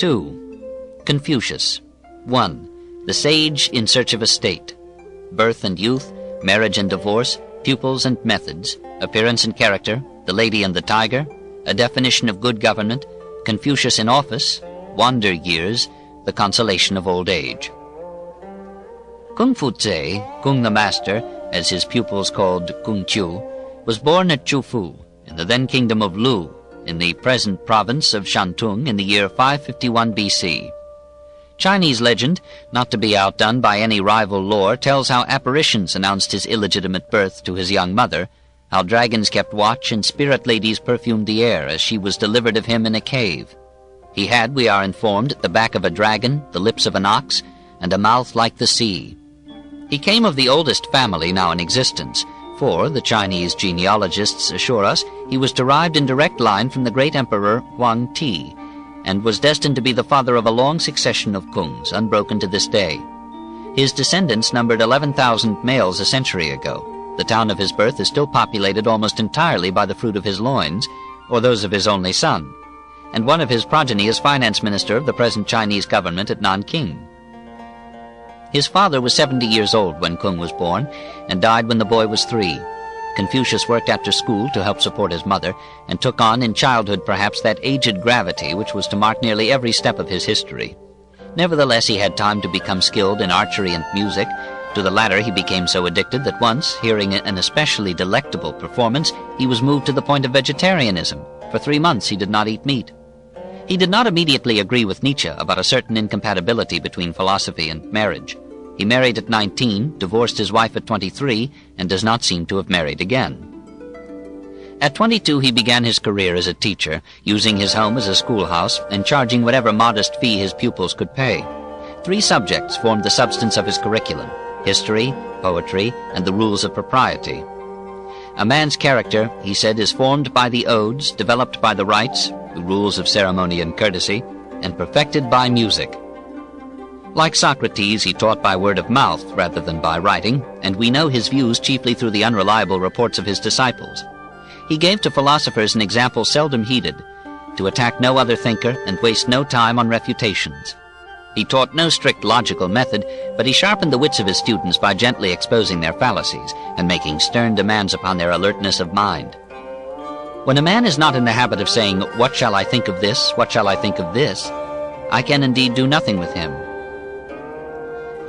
2. Confucius. 1. The Sage in Search of a State. Birth and Youth, Marriage and Divorce, Pupils and Methods, Appearance and Character, The Lady and the Tiger, A Definition of Good Government, Confucius in Office, Wander Years, The Consolation of Old Age. Kung Fu Tze, Kung the Master, as his pupils called Kung Chiu, was born at Chufu, in the then kingdom of Lu, in the present province of Shantung in the year 551 BC. Chinese legend, not to be outdone by any rival lore, tells how apparitions announced his illegitimate birth to his young mother, how dragons kept watch and spirit ladies perfumed the air as she was delivered of him in a cave. He had, we are informed, the back of a dragon, the lips of an ox, and a mouth like the sea. He came of the oldest family now in existence, for, the Chinese genealogists assure us, he was derived in direct line from the great emperor Huang Ti, and was destined to be the father of a long succession of Kungs, unbroken to this day. His descendants numbered 11,000 males a century ago. The town of his birth is still populated almost entirely by the fruit of his loins, or those of his only son, and one of his progeny is finance minister of the present Chinese government at Nanking. His father was 70 years old when Kung was born, and died when the boy was 3. Confucius worked after school to help support his mother, and took on in childhood perhaps that aged gravity which was to mark nearly every step of his history. Nevertheless, he had time to become skilled in archery and music. To the latter he became so addicted that once, hearing an especially delectable performance, he was moved to the point of vegetarianism. For 3 months he did not eat meat. He did not immediately agree with Nietzsche about a certain incompatibility between philosophy and marriage. He married at 19, divorced his wife at 23, and does not seem to have married again. At 22 he began his career as a teacher, using his home as a schoolhouse and charging whatever modest fee his pupils could pay. 3 subjects formed the substance of his curriculum: history, poetry, and the rules of propriety. A man's character, he said, is formed by the odes, developed by the rites, the rules of ceremony and courtesy, and perfected by music. Like Socrates, he taught by word of mouth rather than by writing, and we know his views chiefly through the unreliable reports of his disciples. He gave to philosophers an example seldom heeded: to attack no other thinker and waste no time on refutations. He taught no strict logical method, but he sharpened the wits of his students by gently exposing their fallacies and making stern demands upon their alertness of mind. When a man is not in the habit of saying, "What shall I think of this? What shall I think of this?" I can indeed do nothing with him.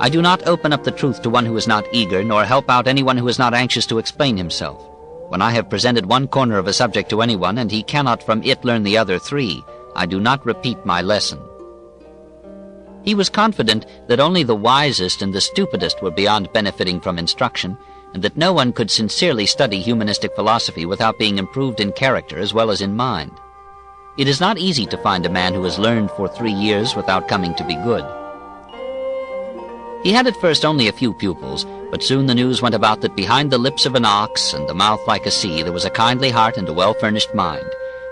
I do not open up the truth to one who is not eager, nor help out anyone who is not anxious to explain himself. When I have presented one corner of a subject to anyone, and he cannot from it learn the other 3, I do not repeat my lesson. He was confident that only the wisest and the stupidest were beyond benefiting from instruction, and that no one could sincerely study humanistic philosophy without being improved in character as well as in mind. It is not easy to find a man who has learned for 3 years without coming to be good. He had at first only a few pupils, but soon the news went about that behind the lips of an ox and the mouth like a sea there was a kindly heart and a well-furnished mind,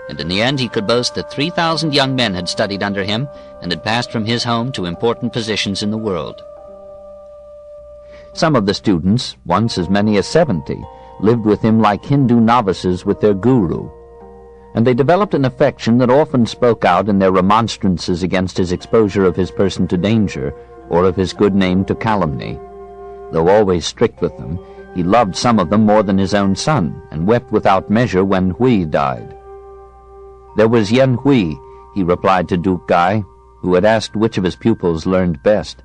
and in the end he could boast that 3,000 young men had studied under him and had passed from his home to important positions in the world. Some of the students, once as many as 70, lived with him like Hindu novices with their guru, and they developed an affection that often spoke out in their remonstrances against his exposure of his person to danger, or of his good name to calumny. Though always strict with them, he loved some of them more than his own son, and wept without measure when Hui died. There was Yen Hui, he replied to Duke Gai, who had asked which of his pupils learned best.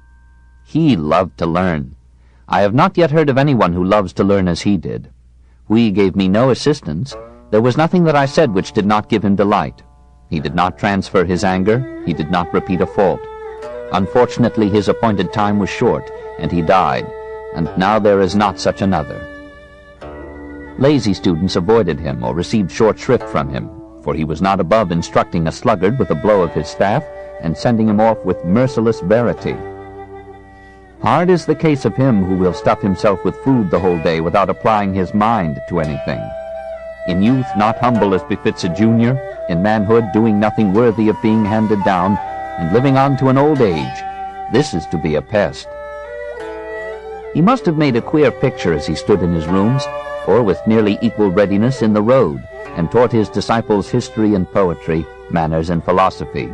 He loved to learn. I have not yet heard of anyone who loves to learn as he did. Hui gave me no assistance. There was nothing that I said which did not give him delight. He did not transfer his anger. He did not repeat a fault. Unfortunately, his appointed time was short, and he died, and now there is not such another. Lazy students avoided him or received short shrift from him, for he was not above instructing a sluggard with a blow of his staff and sending him off with merciless verity. Hard is the case of him who will stuff himself with food the whole day without applying his mind to anything. In youth not humble as befits a junior, in manhood doing nothing worthy of being handed down, and living on to an old age, this is to be a pest. He must have made a queer picture as he stood in his rooms, or with nearly equal readiness in the road, and taught his disciples history and poetry, manners and philosophy.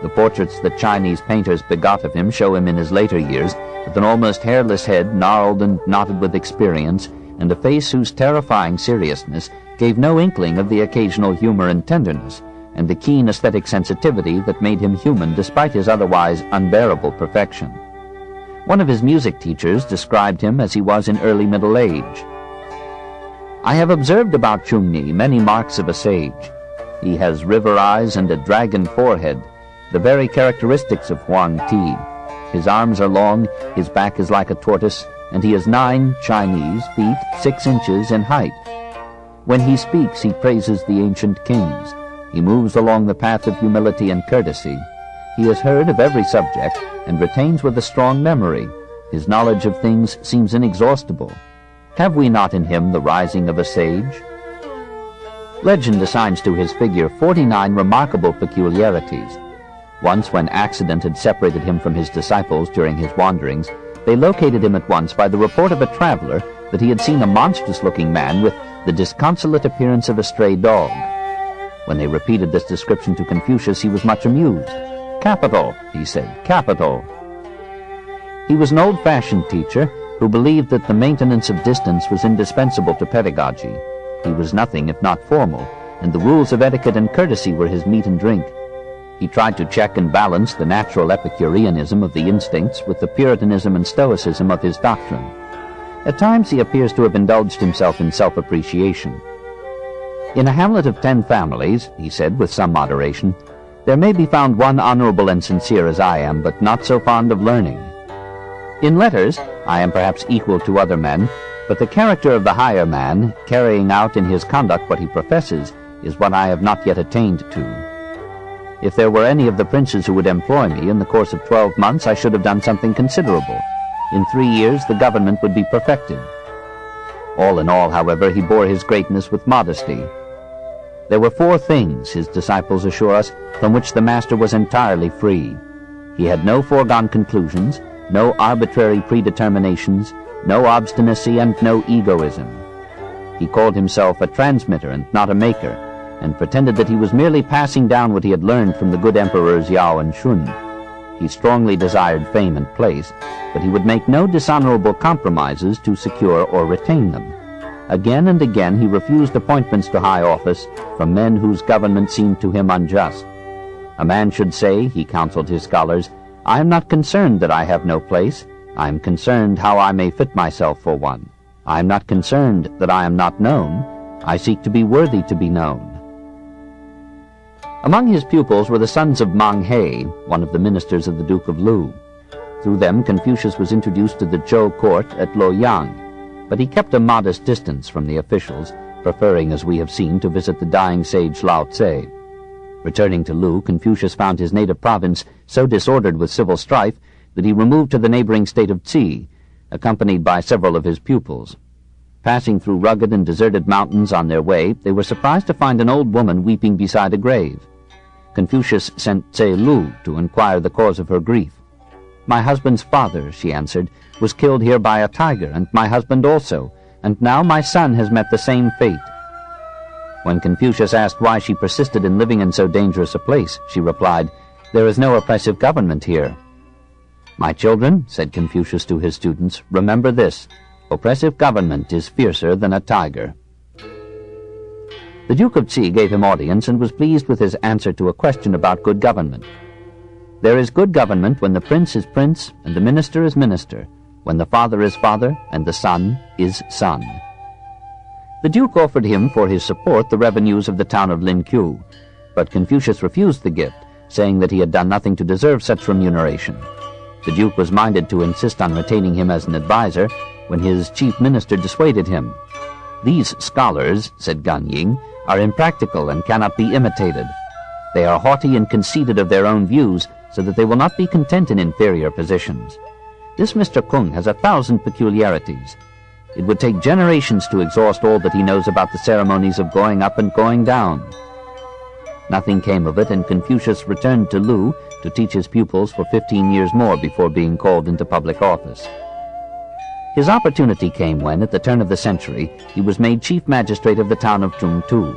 The portraits that Chinese painters begot of him show him in his later years with an almost hairless head, gnarled and knotted with experience, and a face whose terrifying seriousness gave no inkling of the occasional humor and tenderness, and a keen aesthetic sensitivity that made him human despite his otherwise unbearable perfection. One of his music teachers described him as he was in early middle age. "I have observed about Chung-ni many marks of a sage. He has river eyes and a dragon forehead, the very characteristics of Huang Ti. His arms are long, his back is like a tortoise, and he is 9 Chinese feet 6 inches in height. When he speaks, he praises the ancient kings. He moves along the path of humility and courtesy. He has heard of every subject and retains with a strong memory. His knowledge of things seems inexhaustible. Have we not in him the rising of a sage?" Legend assigns to his figure 49 remarkable peculiarities. Once, when accident had separated him from his disciples during his wanderings, they located him at once by the report of a traveler that he had seen a monstrous-looking man with the disconsolate appearance of a stray dog. When they repeated this description to Confucius, he was much amused. "Capital," he said, "capital." He was an old-fashioned teacher who believed that the maintenance of distance was indispensable to pedagogy. He was nothing if not formal, and the rules of etiquette and courtesy were his meat and drink. He tried to check and balance the natural Epicureanism of the instincts with the Puritanism and Stoicism of his doctrine. At times he appears to have indulged himself in self-appreciation. "In a hamlet of 10 families," he said with some moderation, "there may be found one honorable and sincere as I am, but not so fond of learning. In letters I am perhaps equal to other men, but the character of the higher man, carrying out in his conduct what he professes, is what I have not yet attained to. If there were any of the princes who would employ me in the course of 12 months, I should have done something considerable. In 3 years the government would be perfected." All in all, however, he bore his greatness with modesty. There were 4 things, his disciples assure us, from which the master was entirely free. He had no foregone conclusions, no arbitrary predeterminations, no obstinacy, and no egoism. He called himself a transmitter and not a maker, and pretended that he was merely passing down what he had learned from the good emperors Yao and Shun. He strongly desired fame and place, but he would make no dishonorable compromises to secure or retain them. Again and again he refused appointments to high office from men whose government seemed to him unjust. A man should say, he counseled his scholars, "I am not concerned that I have no place. I am concerned how I may fit myself for one. I am not concerned that I am not known. I seek to be worthy to be known." Among his pupils were the sons of Mang He, one of the ministers of the Duke of Lu. Through them Confucius was introduced to the Zhou court at Luoyang, but he kept a modest distance from the officials, preferring, as we have seen, to visit the dying sage Lao Tse. Returning to Lu, Confucius found his native province so disordered with civil strife that he removed to the neighboring state of Tsi, accompanied by several of his pupils. Passing through rugged and deserted mountains on their way, they were surprised to find an old woman weeping beside a grave. Confucius sent Tse Lu to inquire the cause of her grief. "My husband's father," she answered, "was killed here by a tiger, and my husband also, and now my son has met the same fate." When Confucius asked why she persisted in living in so dangerous a place, she replied, "There is no oppressive government here." "My children," said Confucius to his students, "remember this: oppressive government is fiercer than a tiger." The Duke of Tsi gave him audience and was pleased with his answer to a question about good government. "There is good government when the prince is prince and the minister is minister, when the father is father and the son is son." The Duke offered him for his support the revenues of the town of Linqiu, but Confucius refused the gift, saying that he had done nothing to deserve such remuneration. The Duke was minded to insist on retaining him as an adviser, when his chief minister dissuaded him. "These scholars," said Gan Ying, "are impractical and cannot be imitated. They are haughty and conceited of their own views, so that they will not be content in inferior positions. This Mr. Kung has 1,000 peculiarities. It would take generations to exhaust all that he knows about the ceremonies of going up and going down." Nothing came of it, and Confucius returned to Lu to teach his pupils for 15 years more before being called into public office. His opportunity came when, at the turn of the century, he was made chief magistrate of the town of Chengtu.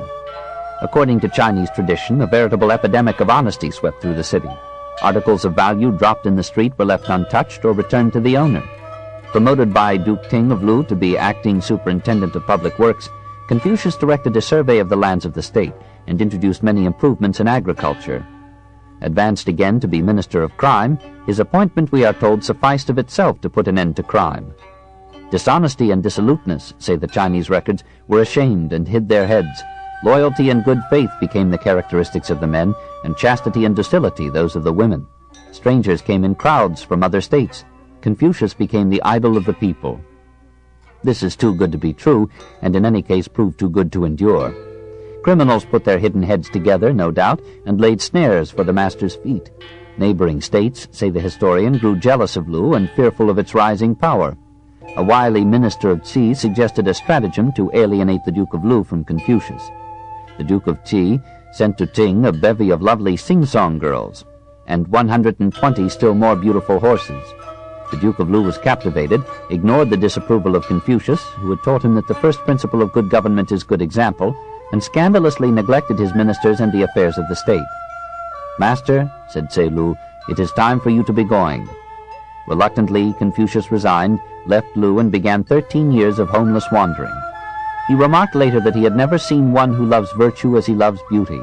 According to Chinese tradition, a veritable epidemic of honesty swept through the city. Articles of value dropped in the street were left untouched or returned to the owner. Promoted by Duke Ting of Lu to be acting superintendent of public works, Confucius directed a survey of the lands of the state and introduced many improvements in agriculture. Advanced again to be minister of crime, his appointment, we are told, sufficed of itself to put an end to crime. Dishonesty and dissoluteness, say the Chinese records, were ashamed and hid their heads. Loyalty and good faith became the characteristics of the men, and chastity and docility those of the women. Strangers came in crowds from other states. Confucius became the idol of the people. This is too good to be true, and in any case proved too good to endure. Criminals put their hidden heads together, no doubt, and laid snares for the master's feet. Neighboring states, say the historian, grew jealous of Lu and fearful of its rising power. A wily minister of Qi suggested a stratagem to alienate the Duke of Lu from Confucius. The Duke of Qi sent to Ting a bevy of lovely sing-song girls, and 120 still more beautiful horses. The Duke of Lu was captivated, ignored the disapproval of Confucius, who had taught him that the first principle of good government is good example, and scandalously neglected his ministers and the affairs of the state. "Master," said Tse Lu, "it is time for you to be going." Reluctantly, Confucius resigned, left Lu, and began 13 years of homeless wandering. He remarked later that he had never seen one who loves virtue as he loves beauty,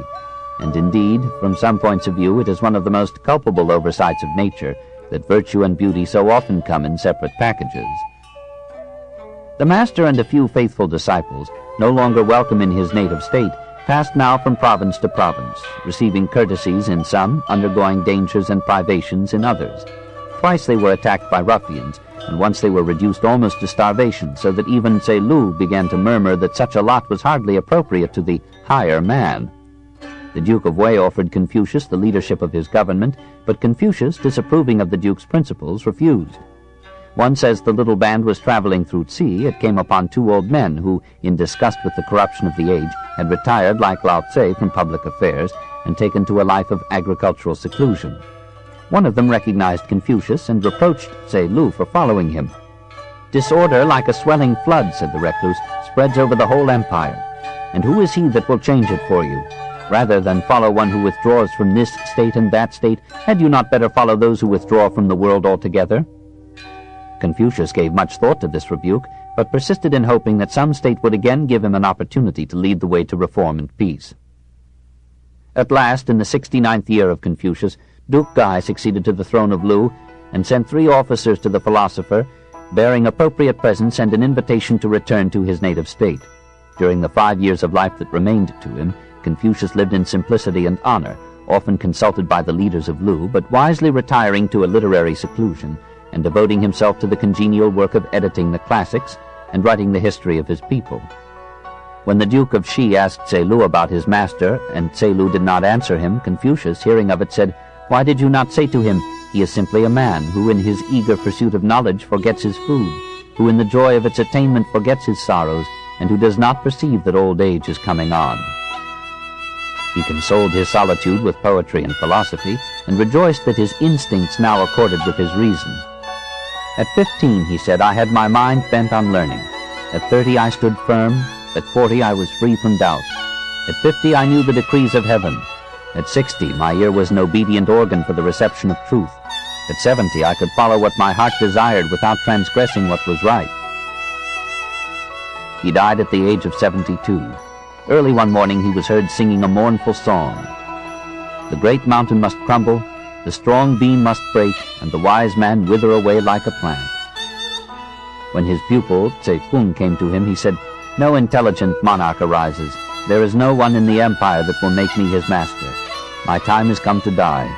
and indeed, from some points of view, it is one of the most culpable oversights of nature that virtue and beauty so often come in separate packages. The master and a few faithful disciples, no longer welcome in his native state, passed now from province to province, receiving courtesies in some, undergoing dangers and privations in others. Twice they were attacked by ruffians, and once they were reduced almost to starvation, so that even Tse Lu began to murmur that such a lot was hardly appropriate to the higher man. The Duke of Wei offered Confucius the leadership of his government, but Confucius, disapproving of the Duke's principles, refused. Once, as the little band was traveling through Tsi, it came upon two old men who, in disgust with the corruption of the age, had retired like Lao Tse from public affairs and taken to a life of agricultural seclusion. One of them recognized Confucius and reproached Tse Lu for following him. "Disorder, like a swelling flood," said the recluse, "spreads over the whole empire. And who is he that will change it for you? Rather than follow one who withdraws from this state and that state, had you not better follow those who withdraw from the world altogether?" Confucius gave much thought to this rebuke, but persisted in hoping that some state would again give him an opportunity to lead the way to reform and peace. At last, in the 69th year of Confucius, Duke Gai succeeded to the throne of Lu and sent 3 officers to the philosopher, bearing appropriate presents and an invitation to return to his native state. During the 5 years of life that remained to him, Confucius lived in simplicity and honor, often consulted by the leaders of Lu, but wisely retiring to a literary seclusion and devoting himself to the congenial work of editing the classics and writing the history of his people. When the Duke of Shi asked Tse Lu about his master, and Tse Lu did not answer him, Confucius, hearing of it, said, "Why did you not say to him, 'He is simply a man who in his eager pursuit of knowledge forgets his food, who in the joy of its attainment forgets his sorrows, and who does not perceive that old age is coming on?'" He consoled his solitude with poetry and philosophy, and rejoiced that his instincts now accorded with his reason. "At 15, he said, I had my mind bent on learning. At 30, I stood firm. At 40, I was free from doubt. At 50, I knew the decrees of heaven. At 60, my ear was an obedient organ for the reception of truth. At 70, I could follow what my heart desired without transgressing what was right." He died at the age of 72. Early one morning he was heard singing a mournful song. "The great mountain must crumble, the strong beam must break, and the wise man wither away like a plant." When his pupil, Tse Kung, came to him, he said, "No intelligent monarch arises. There is no one in the empire that will make me his master. My time has come to die."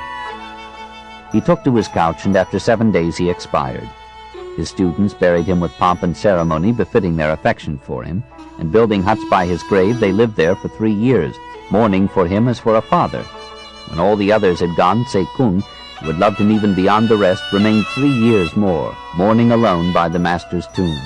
He took to his couch, and after 7 days he expired. His students buried him with pomp and ceremony befitting their affection for him, and building huts by his grave, they lived there for 3 years, mourning for him as for a father. When all the others had gone, Tse Kung, who had loved him even beyond the rest, remained 3 years more, mourning alone by the master's tomb.